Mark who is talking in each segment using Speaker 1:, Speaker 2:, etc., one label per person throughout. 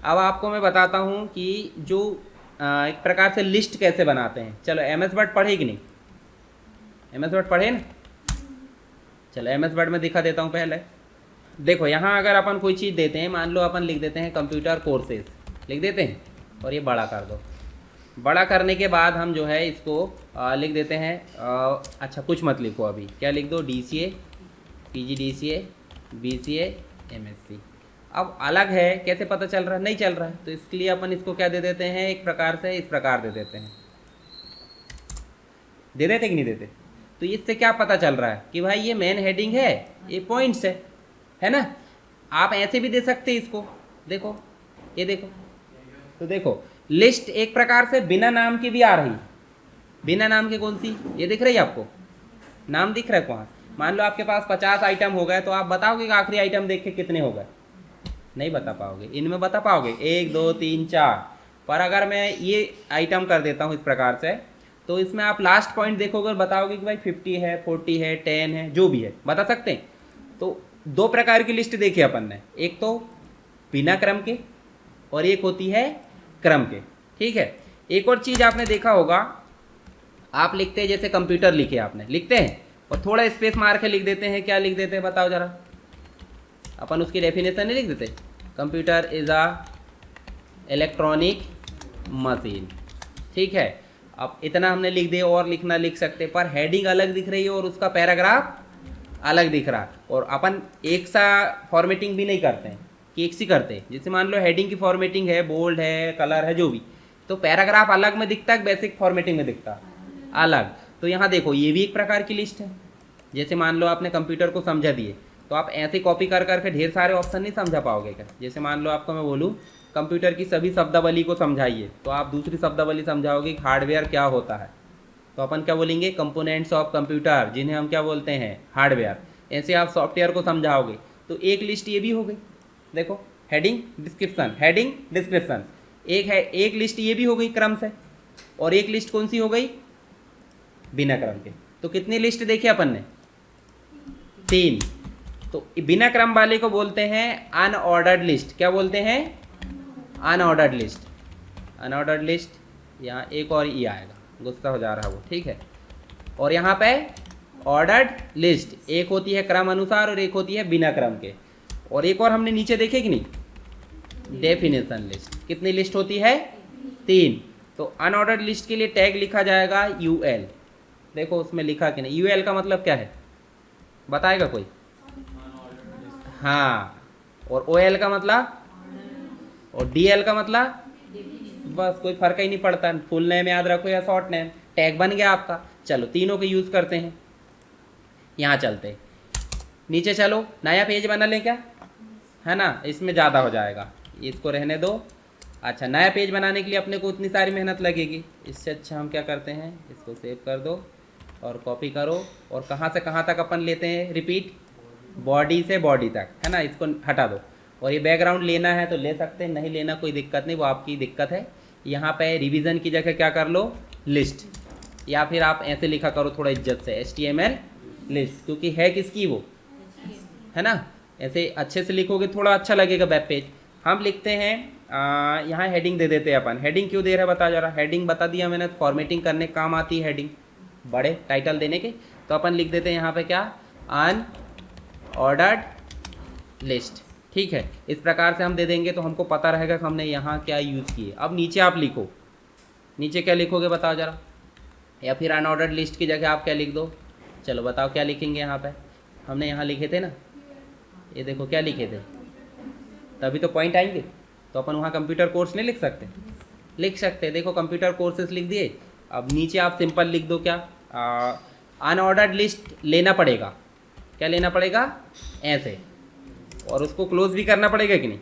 Speaker 1: अब आपको मैं बताता हूँ कि जो एक प्रकार से लिस्ट कैसे बनाते हैं। चलो एम एस वर्ड पढ़े कि नहीं, एम एस वर्ड पढ़े ना। चलो एम एस वर्ड में दिखा देता हूँ पहले। देखो यहाँ अगर अपन कोई चीज़ देते हैं, मान लो अपन लिख देते हैं कंप्यूटर कोर्सेज, लिख देते हैं और ये बड़ा कर दो। बड़ा करने के बाद हम जो है इसको लिख देते हैं अच्छा कुछ मत लिखो अभी, क्या लिख दो, DCA, PGDCA, BCA, MSc। अब अलग है, कैसे पता चल रहा है, नहीं चल रहा है, तो इसके लिए अपन इसको क्या दे देते हैं, एक प्रकार से इस प्रकार दे देते हैं। दे देते कि नहीं देते? तो इससे क्या पता चल रहा है कि भाई ये मेन हेडिंग है, ये पॉइंट्स है ना। आप ऐसे भी दे सकते हैं इसको, देखो ये देखो, तो देखो लिस्ट एक प्रकार से बिना नाम की भी आ रही। बिना नाम के कौन सी, ये दिख रही है आपको, नाम दिख रहा है वहाँ। मान लो आपके पास 50 आइटम हो गए, तो आप बताओगे कि आखिरी आइटम देख के कितने हो गए, नहीं बता पाओगे। इनमें बता पाओगे 1 2 3 4, पर अगर मैं ये आइटम कर देता हूँ इस प्रकार से, तो इसमें आप लास्ट पॉइंट देखोगे और बताओगे कि भाई 50 है, 40 है, 10 है, जो भी है बता सकते हैं। तो दो प्रकार की लिस्ट देखी अपन ने, एक तो बिना क्रम के और एक होती है क्रम के, ठीक है। एक और चीज़ आपने देखा होगा, आप लिखते हैं जैसे कंप्यूटर लिखे आपने, लिखते हैं और थोड़ा स्पेस मार के लिख देते हैं, क्या लिख देते हैं बताओ जरा। अपन उसकी डेफिनेशन नहीं लिख देते, computer is a electronic machine, ठीक है। अब इतना हमने लिख दिया, और लिखना लिख सकते, पर हेडिंग अलग दिख रही है और उसका पैराग्राफ अलग दिख रहा है। और अपन एक सा फॉर्मेटिंग भी नहीं करते हैं कि एक सी करते हैं। जैसे मान लो हेडिंग की फॉर्मेटिंग है, बोल्ड है, कलर है, जो भी, तो पैराग्राफ अलग में दिखता है, बेसिक फॉर्मेटिंग में दिखता है अलग। तो यहाँ देखो ये भी एक प्रकार की लिस्ट है। जैसे मान लो आपने कंप्यूटर को समझा दिए, तो आप ऐसे कॉपी कर करके ढेर सारे ऑप्शन नहीं समझा पाओगे क्या। जैसे मान लो आपको मैं बोलूँ कंप्यूटर की सभी शब्दावली को समझाइए, तो आप दूसरी शब्दावली समझाओगे कि हार्डवेयर क्या होता है, तो अपन क्या बोलेंगे, कंपोनेंट्स ऑफ कंप्यूटर, जिन्हें हम क्या बोलते हैं, हार्डवेयर। ऐसे आप सॉफ्टवेयर को समझाओगे, तो एक लिस्ट ये भी हो गई। देखो हेडिंग डिस्क्रिप्शन, हेडिंग डिस्क्रिप्शन, एक है, एक लिस्ट ये भी हो गई क्रम से, और एक लिस्ट कौन सी हो गई, बिना क्रम के। तो कितनी लिस्ट देखी अपन ने, 3। तो बिना क्रम वाले को बोलते हैं अनऑर्डर्ड लिस्ट। क्या बोलते हैं, अनऑर्डर्ड लिस्ट। अनऑर्डर्ड लिस्ट, यहाँ एक और ई आएगा, गुस्सा हो जा रहा है वो, ठीक है। और यहाँ पे ऑर्डर्ड लिस्ट, एक होती है क्रम अनुसार और एक होती है बिना क्रम के। और एक और हमने नीचे देखे कि नहीं, डेफिनेशन लिस्ट। कितनी लिस्ट होती है, 3। तो अनऑर्डर्ड लिस्ट के लिए टैग लिखा जाएगा UL। देखो उसमें लिखा कि नहीं, UL का मतलब क्या है बताएगा कोई, हाँ। और OL का मतलब, और DL का मतलब, बस कोई फर्क ही नहीं पड़ता, फुल नेम याद रखो या शॉर्ट नेम, टैग बन गया आपका। चलो तीनों के यूज़ करते हैं। यहाँ चलते नीचे, चलो नया पेज बना लें क्या, है ना, इसमें ज़्यादा हो जाएगा, इसको रहने दो। अच्छा नया पेज बनाने के लिए अपने को इतनी सारी मेहनत लगेगी, इससे अच्छा हम क्या करते हैं, इसको सेव कर दो और कॉपी करो, और कहाँ से कहाँ तक अपन लेते हैं, रिपीट, बॉडी से बॉडी तक, है ना, इसको हटा दो। और ये बैकग्राउंड लेना है तो ले सकते हैं, नहीं लेना कोई दिक्कत नहीं, वो आपकी दिक्कत है। यहाँ पे रिवीजन की जगह क्या कर लो, लिस्ट, या फिर आप ऐसे लिखा करो थोड़ा इज्जत से, HTML लिस्ट, क्योंकि है किसकी वो, है ना। ऐसे अच्छे से लिखोगे थोड़ा अच्छा लगेगा वेब पेज। हम लिखते हैं यहाँ हेडिंग दे देते हैं अपन। हेडिंग क्यों दे रहा है बता जरा, हेडिंग बता दिया मैंने, फॉर्मेटिंग करने काम आती है हेडिंग, बड़े टाइटल देने के। तो अपन लिख देते हैं यहाँ पे क्या, अनऑर्डर्ड लिस्ट, ठीक है। इस प्रकार से हम दे देंगे तो हमको पता रहेगा कि हमने यहाँ क्या यूज़ किए। अब नीचे आप लिखो, नीचे क्या लिखोगे बताओ जरा, या फिर अनऑर्डर्ड लिस्ट की जगह आप क्या लिख दो, चलो बताओ क्या लिखेंगे। यहाँ पे हमने यहाँ लिखे थे ना, ये देखो क्या लिखे थे, तभी तो पॉइंट आएंगे। तो अपन वहाँ कंप्यूटर कोर्स नहीं लिख सकते, लिख सकते, देखो कंप्यूटर कोर्सेज लिख दिए। अब नीचे आप सिंपल लिख दो क्या, अनऑर्डर्ड लिस्ट लेना पड़ेगा, क्या लेना पड़ेगा, ऐसे, और उसको क्लोज भी करना पड़ेगा कि नहीं,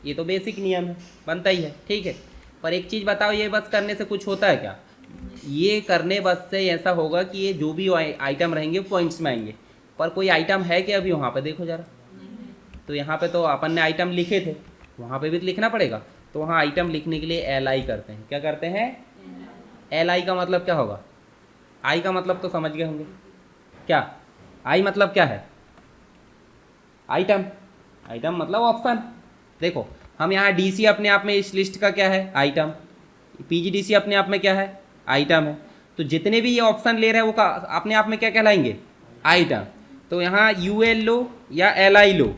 Speaker 1: ये तो बेसिक नियम है, बनता ही है, ठीक है। पर एक चीज़ बताओ, ये बस करने से कुछ होता है क्या, ये करने बस से ऐसा होगा कि ये जो भी आइटम रहेंगे पॉइंट्स में आएंगे, पर कोई आइटम है कि अभी वहाँ पे देखो जरा। तो यहाँ पे तो अपन ने आइटम लिखे थे, वहाँ पे भी तो लिखना पड़ेगा। तो वहाँ आइटम लिखने के लिए LI करते हैं, क्या करते हैं, LI का मतलब क्या होगा, आई का मतलब तो समझ गए होंगे क्या, आई मतलब क्या है, आइटम, आइटम मतलब ऑप्शन। देखो हम यहाँ डीसी अपने आप में इस लिस्ट का क्या है, आइटम। पीजीडीसी अपने आप में क्या है, आइटम है। तो जितने भी ये ऑप्शन ले रहे हैं वो अपने आप में क्या कहलाएंगे, आइटम। तो यहाँ यूएल लो या एलआई लो,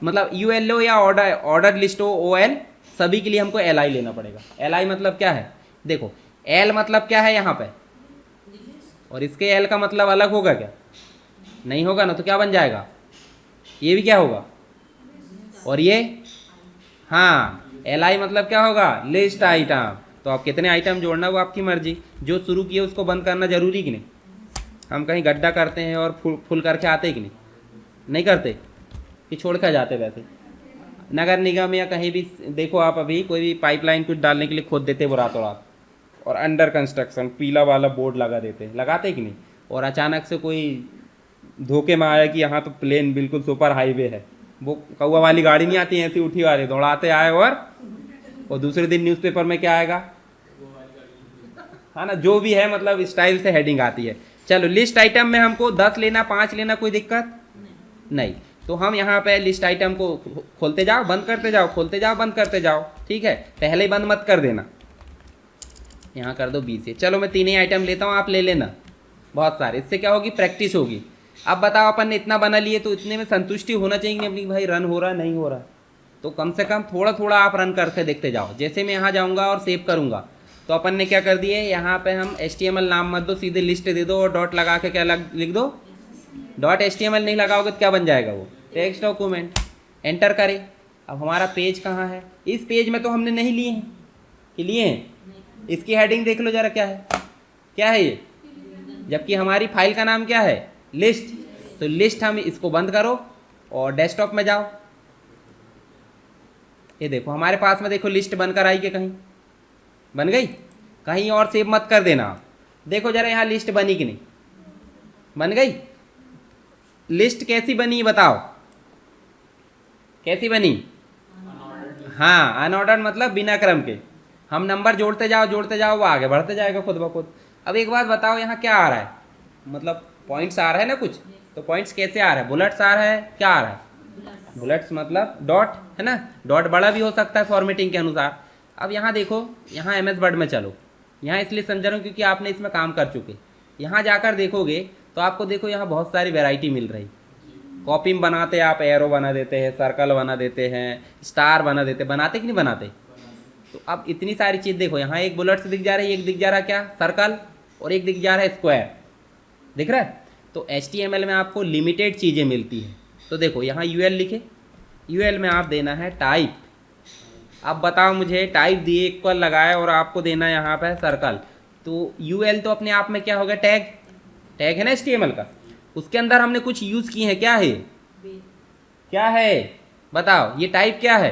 Speaker 1: मतलब यूएल लो या ऑर्डर लिस्ट हो ओएल, सभी के लिए हमको एलआई लेना पड़ेगा। एलआई मतलब क्या है, देखो एल मतलब क्या है यहाँ पे, और इसके एल का मतलब अलग होगा क्या, नहीं होगा ना। तो क्या बन जाएगा, ये भी क्या होगा, और ये, हाँ एलआई मतलब क्या होगा, लिस्ट आइटम। तो आप कितने आइटम जोड़ना वो आपकी मर्जी, जो शुरू किए उसको बंद करना जरूरी कि नहीं। हम कहीं गड्ढा करते हैं और फुल करके आते कि नहीं, नहीं करते कि छोड़ कर जाते। वैसे नगर निगम या कहीं भी देखो आप, अभी कोई भी पाइपलाइन कुछ डालने के लिए खोद देते वो रातों रात, और अंडर कंस्ट्रक्शन पीला वाला बोर्ड लगा देते, लगाते कि नहीं। और अचानक से कोई धोखे में आया कि यहाँ तो प्लेन बिल्कुल सुपर हाईवे है, वो कौवा वाली गाड़ी नहीं आती ऐसी उठी वाली, दौड़ाते आए और दूसरे दिन न्यूज़पेपर में क्या आएगा, हाँ ना, जो भी है मतलब स्टाइल से हेडिंग आती है। चलो लिस्ट आइटम में हमको 10 लेना, 5 लेना, कोई दिक्कत नहीं। तो हम यहाँ पे लिस्ट आइटम को खोलते जाओ बंद करते जाओ, खोलते जाओ बंद करते जाओ, ठीक है। पहले ही बंद मत कर देना, यहाँ कर दो 20 से। चलो मैं 3 ही आइटम लेता हूँ, आप ले लेना बहुत सारे, इससे क्या होगी, प्रैक्टिस होगी। अब बताओ अपन ने इतना बना लिए तो इतने में संतुष्टि होना चाहिए कि अपनी भाई रन हो रहा नहीं हो रहा, तो कम से कम थोड़ा थोड़ा आप रन करके देखते जाओ। जैसे मैं यहाँ जाऊँगा और सेव करूँगा तो अपन ने क्या कर दिए, यहाँ पे हम HTML नाम मत दो, सीधे लिस्ट दे दो और डॉट लगा के क्या लिख दो, डॉट HTML नहीं लगाओगे तो क्या बन जाएगा वो, टेक्स्ट डॉक्यूमेंट। एंटर करें। अब हमारा पेज कहाँ है, इस पेज में तो हमने नहीं लिए हैं कि लिए हैं। इसकी हेडिंग देख लो जरा, क्या है, क्या है ये, जबकि हमारी फाइल का नाम क्या है, लिस्ट। तो लिस्ट, हम इसको बंद करो और डेस्कटॉप में जाओ। ये देखो हमारे पास में देखो लिस्ट बनकर आई कि कहीं बन गई, कहीं और सेव मत कर देना। देखो जरा यहाँ लिस्ट बनी कि नहीं, बन गई। लिस्ट कैसी बनी बताओ, कैसी बनी, हाँ अनऑर्डर्ड मतलब बिना क्रम के। हम नंबर जोड़ते जाओ वो आगे बढ़ते जाएगा खुद ब खुद। अब एक बात बताओ, यहाँ क्या आ रहा है, मतलब पॉइंट्स आ रहा है ना कुछ, तो पॉइंट्स कैसे आ रहा है, बुलेट्स आ रहा है, क्या आ रहा है, बुलेट्स मतलब डॉट है ना, डॉट बड़ा भी हो सकता है फॉर्मेटिंग के अनुसार। अब यहाँ देखो, यहाँ MS वर्ड में चलो, यहाँ इसलिए समझा रहा हूँ क्योंकि आपने इसमें काम कर चुके। यहाँ जाकर देखोगे तो आपको देखो यहाँ बहुत सारी वैरायटी मिल रही। कॉपी में बनाते आप एरो बना देते हैं, सर्कल बना देते हैं, स्टार बना देते, बनाते कि नहीं बनाते। तो अब इतनी सारी चीज़ देखो, यहाँ एक बुलेट्स दिख जा रही है, एक दिख जा रहा है क्या, सर्कल, और एक दिख जा रहा है स्क्वायर, दिख रहा है। तो HTML में आपको लिमिटेड चीज़ें मिलती हैं। तो देखो यहाँ UL लिखे, UL में आप देना है टाइप। अब बताओ मुझे, टाइप दिए इक्वल लगाए और आपको देना है यहाँ पे सर्कल, तो UL तो अपने आप में क्या हो गया, टैग, टैग है ना HTML का, उसके अंदर हमने कुछ यूज़ किए हैं, क्या है, क्या है बताओ, ये टाइप क्या है,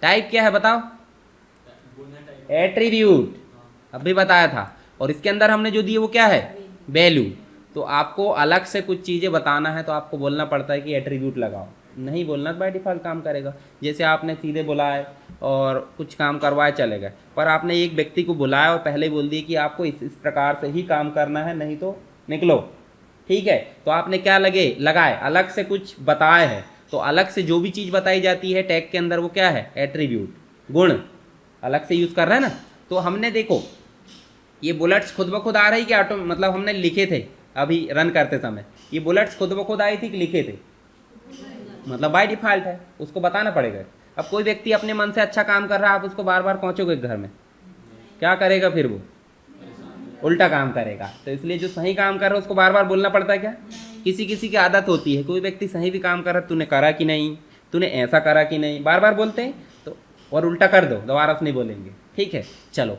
Speaker 1: टाइप क्या है बताओ, एट्रीब्यूट, अभी बताया था। और इसके अंदर हमने जो दिए वो क्या है, वैल्यू। तो आपको अलग से कुछ चीज़ें बताना है तो आपको बोलना पड़ता है कि एट्रीब्यूट लगाओ, नहीं बोलना तो बाय डिफ़ॉल्ट काम करेगा। जैसे आपने सीधे बुलाए और कुछ काम करवाए चले गए, पर आपने एक व्यक्ति को बुलाया और पहले बोल दिए कि आपको इस प्रकार से ही काम करना है, नहीं तो निकलो, ठीक है। तो आपने क्या लगाए, अलग से कुछ बताए हैं। तो अलग से जो भी चीज़ बताई जाती है टैग के अंदर वो क्या है, एट्रीब्यूट, गुण, अलग से यूज़ कर रहे हैं ना। तो हमने देखो ये बुलेट्स खुद ब खुद आ रही कि ऑटो, मतलब हमने लिखे थे अभी रन करते समय, ये बुलेट्स खुद ब खुद आई थी कि लिखे थे, मतलब बाय डिफ़ॉल्ट है, उसको बताना पड़ेगा। अब कोई व्यक्ति अपने मन से अच्छा काम कर रहा है, आप उसको बार बार पहुँचोगे घर में, क्या करेगा फिर वो उल्टा काम करेगा। तो इसलिए जो सही काम कर रहा है उसको बार बार बोलना पड़ता है क्या, किसी किसी की आदत होती है, कोई व्यक्ति सही भी काम कर रहा है, तूने करा कि नहीं, तूने ऐसा करा कि नहीं, बार बार बोलते हैं। तो और उल्टा कर दो, दोबारा से नहीं बोलेंगे, ठीक है। चलो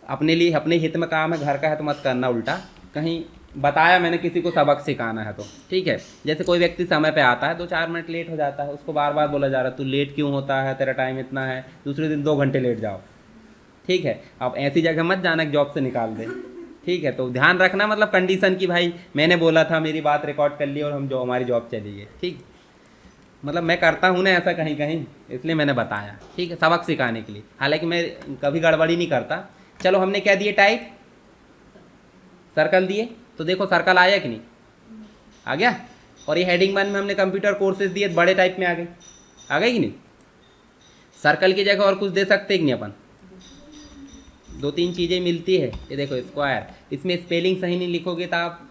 Speaker 1: अपने लिए अपने हित में काम है, घर का है तो मत करना उल्टा, कहीं बताया मैंने किसी को सबक सिखाना है तो ठीक है। जैसे कोई व्यक्ति समय पे आता है 2-4 मिनट लेट हो जाता है, उसको बार बार बोला जा रहा है तू लेट क्यों होता है, तेरा टाइम इतना है, दूसरे दिन 2 घंटे लेट जाओ, ठीक है। अब ऐसी जगह मत जाना कि जॉब से निकाल दे, ठीक है। तो ध्यान रखना, मतलब कंडीशन की भाई मैंने बोला था, मेरी बात रिकॉर्ड कर ली और हम जो हमारी जॉब चली गई, ठीक। मतलब मैं करता हूँ ना ऐसा कहीं कहीं, इसलिए मैंने बताया, ठीक है, सबक सिखाने के लिए। हालांकि मैं कभी गड़बड़ी नहीं करता। चलो हमने क्या दिए, टाइप, सर्कल दिए, तो देखो सर्कल आया कि नहीं, आ गया। और ये हेडिंग 1 में हमने कंप्यूटर कोर्सेज दिए, बड़े टाइप में आ गए, आ गई कि नहीं। सर्कल की जगह और कुछ दे सकते हैं कि नहीं अपन, 2-3 चीज़ें मिलती है। ये देखो स्क्वायर, इसमें स्पेलिंग सही नहीं लिखोगे तो आप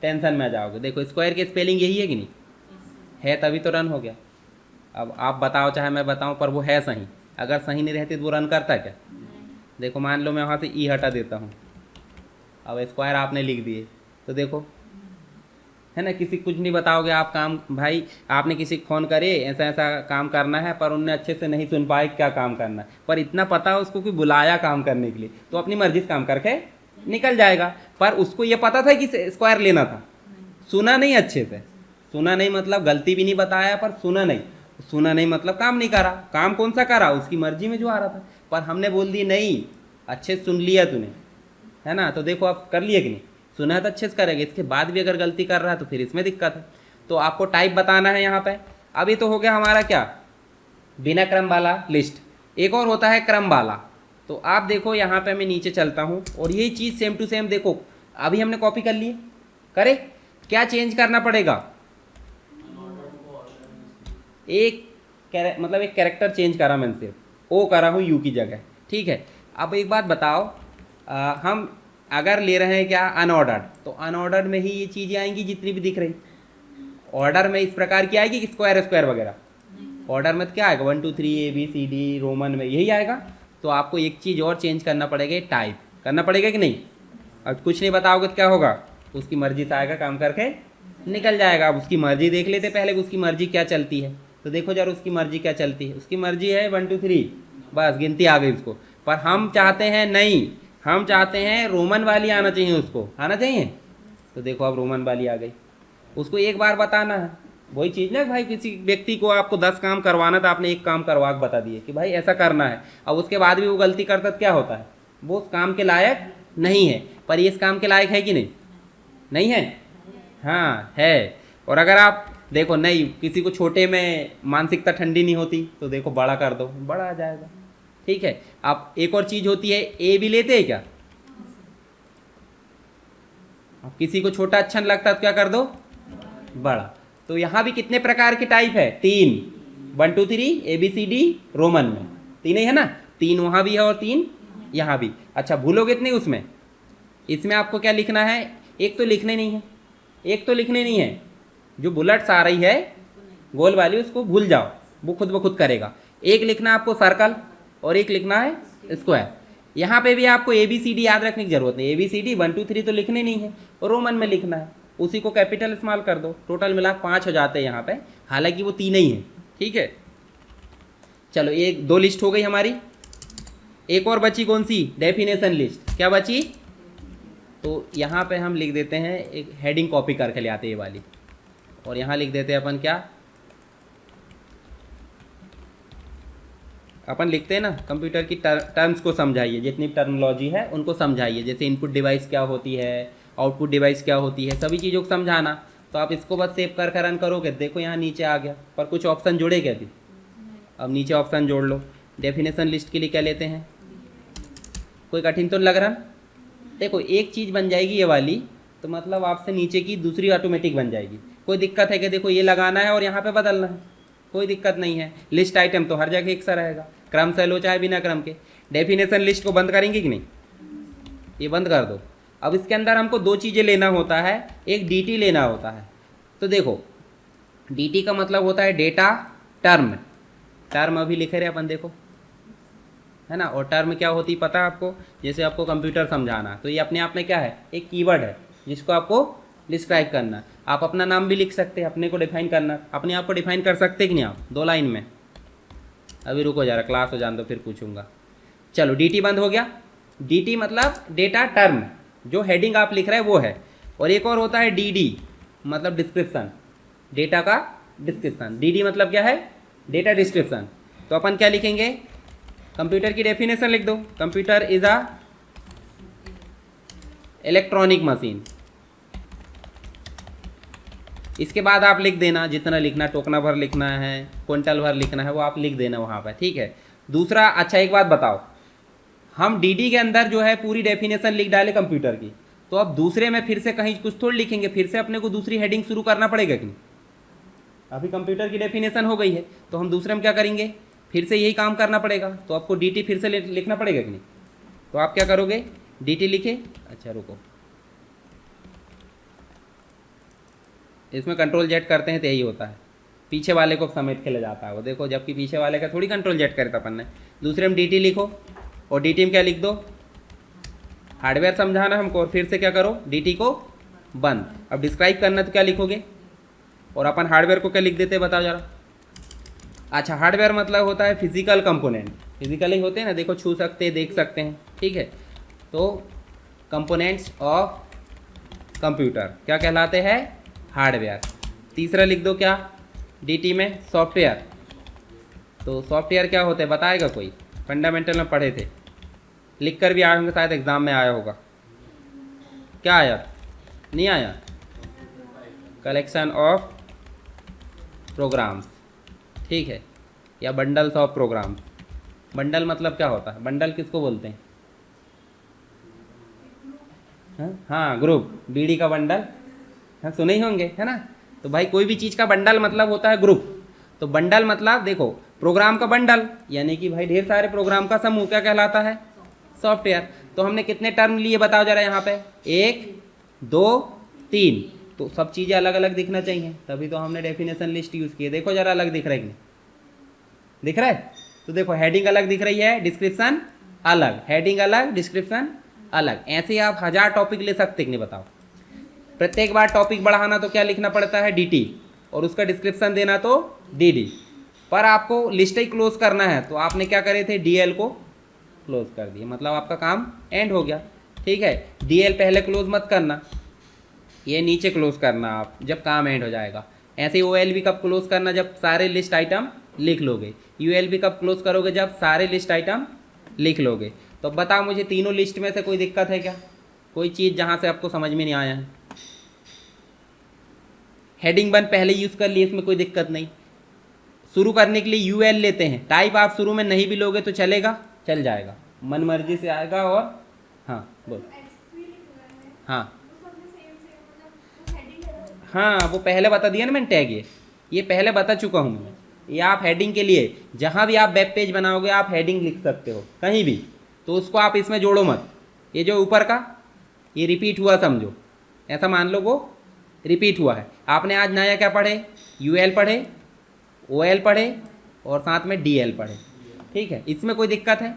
Speaker 1: टेंशन में आ जाओगे। देखो स्क्वायर की स्पेलिंग यही है कि नहीं है, तभी तो रन हो गया। अब आप बताओ चाहे मैं बताऊं, पर वो है सही। अगर सही नहीं रहती तो वो रन करता क्या। देखो मान लो मैं वहाँ से ई हटा देता हूँ, अब स्क्वायर आपने लिख दिए, तो देखो है ना, किसी कुछ नहीं बताओगे आप काम, भाई आपने किसी को फ़ोन करे ऐसा ऐसा काम करना है, पर उनने अच्छे से नहीं सुन पाए क्या काम करना है, पर इतना पता है उसको कि बुलाया काम करने के लिए, तो अपनी मर्जी से काम करके निकल जाएगा। पर उसको ये पता था कि स्क्वायर लेना था, सुना नहीं अच्छे से। सुना नहीं मतलब गलती भी नहीं बताया, पर सुना नहीं। सुना नहीं मतलब काम नहीं करा। काम कौन सा करा, उसकी मर्जी में जो आ रहा था, पर हमने बोल दी नहीं अच्छे से सुन लिया तूने, है ना, तो देखो आप कर लिए कि नहीं। सुना है तो अच्छे से करेंगे, इसके बाद भी अगर गलती कर रहा है तो फिर इसमें दिक्कत है। तो आपको टाइप बताना है यहाँ पे। अभी तो हो गया हमारा क्या, बिना क्रम वाला लिस्ट। एक और होता है क्रम वाला। तो आप देखो यहाँ पे मैं नीचे चलता हूँ और यही चीज़ सेम टू सेम देखो, अभी हमने कॉपी कर लिए, करे क्या चेंज करना पड़ेगा, एक मतलब एक कैरेक्टर चेंज करा मैंने, सिर्फ ओ करा हूँ यू की जगह, ठीक है। अब एक बात बताओ, हम अगर ले रहे हैं क्या अनऑर्डर्ड, तो अनऑर्डर्ड में ही ये चीज़ें आएंगी जितनी भी दिख रही। ऑर्डर में इस प्रकार की आएगी कि स्क्वायर स्क्वायर वगैरह, ऑर्डर में तो क्या आएगा 1 2 3 ABCD रोमन में यही आएगा। तो आपको एक चीज़ और चेंज करना पड़ेगा, टाइप करना पड़ेगा कि नहीं। अब कुछ नहीं बताओगे तो क्या होगा, उसकी मर्जी से आएगा काम करके निकल जाएगा। अब उसकी मर्जी देख लेते पहले कि उसकी मर्जी क्या चलती है। तो देखो जरा उसकी मर्जी क्या चलती है, उसकी मर्जी है 1 2 3, बस गिनती आ गई उसको। पर हम चाहते हैं नहीं, हम चाहते हैं रोमन वाली आना चाहिए, उसको आना चाहिए। तो देखो अब रोमन वाली आ गई, उसको एक बार बताना है। वही चीज़ ना भाई, किसी व्यक्ति को आपको 10 काम करवाना था, आपने एक काम करवा के बता दिए कि भाई ऐसा करना है, अब उसके बाद भी वो गलती करता तो क्या होता है, वो उस काम के लायक नहीं है। पर ये इस काम के लायक है कि नहीं, नहीं है, हाँ है। और अगर आप देखो नहीं, किसी को छोटे में मानसिकता ठंडी नहीं होती, तो देखो बड़ा कर दो, बड़ा आ जाएगा, ठीक है। अब एक और चीज़ होती है, ए भी लेते हैं क्या, अब किसी को छोटा अच्छा नहीं लगता तो क्या कर दो, बड़ा। तो यहाँ भी कितने प्रकार के टाइप है, 3, 1 2 3 ABCD रोमन में 3 ही है ना, 3 वहाँ भी है और 3 यहाँ भी। अच्छा भूलोगे नहीं उसमें, इसमें आपको क्या लिखना है, एक तो लिखने नहीं है, एक तो लिखने नहीं है, जो बुलेट्स आ रही है गोल वाली उसको भूल जाओ, वो खुद ब खुद करेगा। एक लिखना आपको सर्कल और एक लिखना है स्क्वायर। यहाँ पे भी आपको ABCD याद रखने की जरूरत नहीं, ABCD 1 2 3 तो लिखने नहीं है, और रोमन में लिखना है, उसी को कैपिटल स्मॉल कर दो, टोटल मिला 5 हो जाते हैं यहाँ पे, हालांकि वो 3 ही है, ठीक है। चलो एक 2 लिस्ट हो गई हमारी, एक और बची कौन सी, डेफिनेशन लिस्ट। क्या बची, तो यहाँ पे हम लिख देते हैं, एक हेडिंग कॉपी करके ले आते हैं ये वाली, और यहाँ लिख देते हैं अपन क्या, अपन लिखते हैं ना कंप्यूटर की टर्म्स को समझाइए, जितनी टर्मिनोलॉजी है उनको समझाइए, जैसे इनपुट डिवाइस क्या होती है, आउटपुट डिवाइस क्या होती है, सभी चीज़ों को समझाना। तो आप इसको बस सेव कर रन करोगे, देखो यहाँ नीचे आ गया, पर कुछ ऑप्शन जोड़े क्या अभी, अब नीचे ऑप्शन जोड़ लो। डेफिनेशन लिस्ट के लिए क्या लेते हैं, कोई कठिन तो लग रहा, देखो एक चीज़ बन जाएगी ये वाली, तो मतलब आपसे नीचे की दूसरी ऑटोमेटिक बन जाएगी। कोई दिक्कत है कि देखो ये लगाना है और यहाँ पे बदलना है, कोई दिक्कत नहीं है। लिस्ट आइटम तो हर जगह एक सा रहेगा, क्रम से लो चाहे बिना क्रम के। डेफिनेशन लिस्ट को बंद करेंगे कि नहीं, ये बंद कर दो। अब इसके अंदर हमको 2 चीज़ें लेना होता है, एक DT लेना होता है। तो देखो DT का मतलब होता है डेटा टर्म, टर्म अभी लिखे रहे अपन देखो, है ना। और टर्म क्या होती पता है आपको, जैसे आपको कंप्यूटर समझाना, तो ये अपने आप में क्या है, एक कीवर्ड है जिसको आपको डिस्क्राइब करना। आप अपना नाम भी लिख सकते हैं, अपने को डिफाइन करना, अपने आप को डिफाइन कर सकते कि नहीं आप, 2 लाइन में। अभी रुको जरा, क्लास हो जाने दो फिर पूछूंगा। चलो DT बंद हो गया। DT मतलब डेटा टर्म, जो हेडिंग आप लिख रहे हैं वो है। और एक और होता है DD मतलब डिस्क्रिप्शन, डेटा का डिस्क्रिप्शन। DD मतलब क्या है, डेटा डिस्क्रिप्शन। तो अपन क्या लिखेंगे, कंप्यूटर की डेफिनेशन लिख दो, computer is a electronic machine. इसके बाद आप लिख देना जितना लिखना, टोकना भर लिखना है, क्विंटल भर लिखना है, वो आप लिख देना वहाँ पर, ठीक है। दूसरा, अच्छा एक बात बताओ, हम DD के अंदर जो है पूरी डेफिनेशन लिख डाले कंप्यूटर की, तो अब दूसरे में फिर से कहीं कुछ थोड़ी लिखेंगे, फिर से अपने को दूसरी हेडिंग शुरू करना पड़ेगा कि नहीं, अभी कंप्यूटर की डेफिनेशन हो गई है, तो हम दूसरे में क्या करेंगे, फिर से यही काम करना पड़ेगा। तो आपको dt फिर से लिखना पड़ेगा कि नहीं, तो आप क्या करोगे, dt लिखे। अच्छा रुको, इसमें कंट्रोल जेड करते हैं तो यही होता है, पीछे वाले को समेट के ले जाता है वो, देखो, जबकि पीछे वाले का थोड़ी कंट्रोल जेड करे था अपन ने। दूसरे में dt लिखो, और dt में क्या लिख दो, हार्डवेयर समझाना हमको, और फिर से क्या करो, dt को बंद। अब डिस्क्राइब करना तो क्या लिखोगे, और अपन हार्डवेयर को क्या लिख देते हैं बताओ जरा। अच्छा, हार्डवेयर मतलब होता है फिजिकल कंपोनेंट, फिजिकल ही होते हैं ना, देखो, छू सकते हैं, देख सकते हैं, ठीक है। तो कंपोनेंट्स ऑफ कंप्यूटर क्या कहलाते हैं, हार्डवेयर। तीसरा लिख दो क्या, dt में सॉफ्टवेयर। तो सॉफ्टवेयर क्या होते हैं बताएगा कोई, फंडामेंटल में पढ़े थे, लिख कर भी आए होंगे, शायद एग्जाम में आया होगा। क्या आया, नहीं आया, कलेक्शन ऑफ प्रोग्राम्स, ठीक है, या बंडल्स ऑफ प्रोग्राम्स। बंडल मतलब क्या होता है, बंडल किसको बोलते हैं, हाँ ग्रुप, बीड़ी का बंडल, हाँ सुने ही होंगे, है ना। तो भाई कोई भी चीज़ का बंडल मतलब होता है ग्रुप। तो बंडल मतलब देखो, प्रोग्राम का बंडल, यानी कि भाई ढेर सारे प्रोग्राम का समूह क्या कहलाता है, सॉफ्टवेयर। तो हमने कितने टर्म लिए बताओ जरा यहाँ पे, 1 2 3, तो सब चीज़ें अलग अलग दिखना चाहिए, तभी तो हमने डेफिनेशन लिस्ट यूज़ की है। देखो जरा अलग दिख रहा है कि नहीं दिख रहा है, तो देखो हेडिंग अलग दिख रही है, डिस्क्रिप्शन अलग, हेडिंग अलग, डिस्क्रिप्शन अलग। ऐसे ही आप 1000 टॉपिक ले सकते कि नहीं बताओ। प्रत्येक बार टॉपिक बढ़ाना तो क्या लिखना पड़ता है, dt, और उसका डिस्क्रिप्शन देना तो dd। पर आपको लिस्ट ही क्लोज करना है, तो आपने क्या करे थे, dl को क्लोज कर दिया, मतलब आपका काम एंड हो गया, ठीक है। dl पहले क्लोज मत करना, ये नीचे क्लोज करना आप जब काम एंड हो जाएगा। ऐसे ही OLB कब क्लोज करना, जब सारे लिस्ट आइटम लिख लोगे। ULB कब क्लोज करोगे, जब सारे लिस्ट आइटम लिख लोगे। तो बताओ मुझे, तीनों लिस्ट में से कोई दिक्कत है क्या, कोई चीज़ जहाँ से आपको समझ में नहीं आया है। हेडिंग 1 पहले यूज़ कर लिए, इसमें कोई दिक्कत नहीं। शुरू करने के लिए UL लेते हैं, टाइप आप शुरू में नहीं भी लोगे तो चलेगा, चल जाएगा, मन मर्जी से आएगा। और हाँ बोल, हाँ हाँ वो पहले बता दिया ना मैंने, टैग ये पहले बता चुका हूँ मैं। ये आप हेडिंग के लिए जहाँ भी आप वेब पेज बनाओगे आप हेडिंग लिख सकते हो कहीं भी, तो उसको आप इसमें जोड़ो मत। ये जो ऊपर का ये रिपीट हुआ समझो, ऐसा मान लो वो रिपीट हुआ है। आपने आज नया क्या पढ़े, UL पढ़े, OL पढ़े, और साथ में DL पढ़े, ठीक है। इसमें कोई दिक्कत है।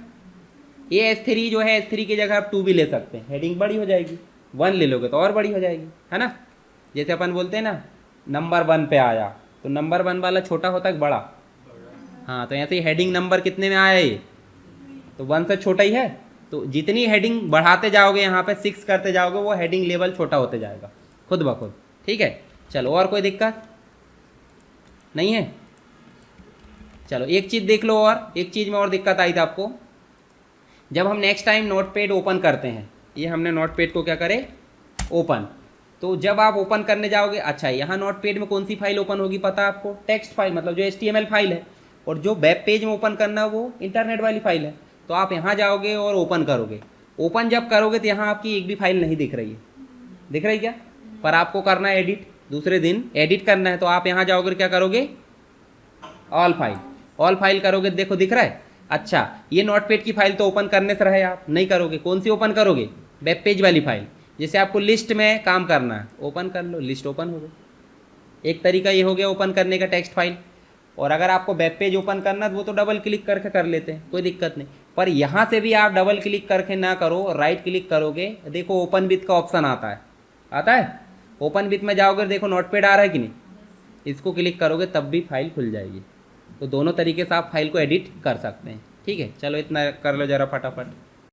Speaker 1: ये S3 जो है, S3 की जगह आप 2 भी ले सकते हैं, हेडिंग बड़ी हो जाएगी। 1 ले लोगे तो और बड़ी हो जाएगी, है ना। जैसे अपन बोलते हैं ना, नंबर 1 पे आया, तो नंबर 1 वाला छोटा होता है बड़ा, हाँ, तो ऐसे ही हेडिंग नंबर कितने में आया ये, तो 1 से छोटा ही है। तो जितनी हेडिंग बढ़ाते जाओगे, यहाँ पे 6 करते जाओगे, वो हेडिंग लेवल छोटा होते जाएगा खुद ब खुद, ठीक है। चलो, और कोई दिक्कत नहीं है। चलो एक चीज़ देख लो, और एक चीज़ में और दिक्कत आई थी आपको, जब हम नेक्स्ट टाइम नोटपैड ओपन करते हैं, ये हमने नोटपैड को क्या करे, ओपन। तो जब आप ओपन करने जाओगे, अच्छा यहाँ नोटपैड में कौन सी फाइल ओपन होगी पता है आपको, टेक्स्ट फाइल, मतलब जो HTML फाइल है। और जो वेब पेज में ओपन करना है वो इंटरनेट वाली फाइल है। तो आप यहाँ जाओगे और ओपन करोगे। ओपन जब करोगे तो यहाँ आपकी एक भी फाइल नहीं दिख रही है, दिख रही क्या, पर आपको करना है एडिट, दूसरे दिन एडिट करना है। तो आप यहाँ जाओगे, क्या करोगे, ऑल फाइल करोगे, देखो दिख रहा है। अच्छा, ये नोटपैड की फाइल तो ओपन करने से रहे, आप नहीं करोगे, कौन सी ओपन करोगे, वेब पेज वाली फाइल। जैसे आपको लिस्ट में काम करना है, ओपन कर लो, लिस्ट ओपन हो गई। एक तरीका ये हो गया ओपन करने का, टेक्स्ट फाइल। और अगर आपको वेब पेज ओपन करना है वो तो डबल क्लिक करके कर लेते हैं, कोई दिक्कत नहीं। पर यहाँ से भी आप डबल क्लिक करके ना करो, राइट क्लिक करोगे, देखो ओपन विथ का ऑप्शन आता है। ओपन विथ में जाओगे, देखो नोटपैड आ रहा है कि नहीं, इसको क्लिक करोगे तब भी फाइल खुल जाएगी। तो दोनों तरीके से आप फाइल को एडिट कर सकते हैं, ठीक है। चलो इतना कर लो जरा फटाफट।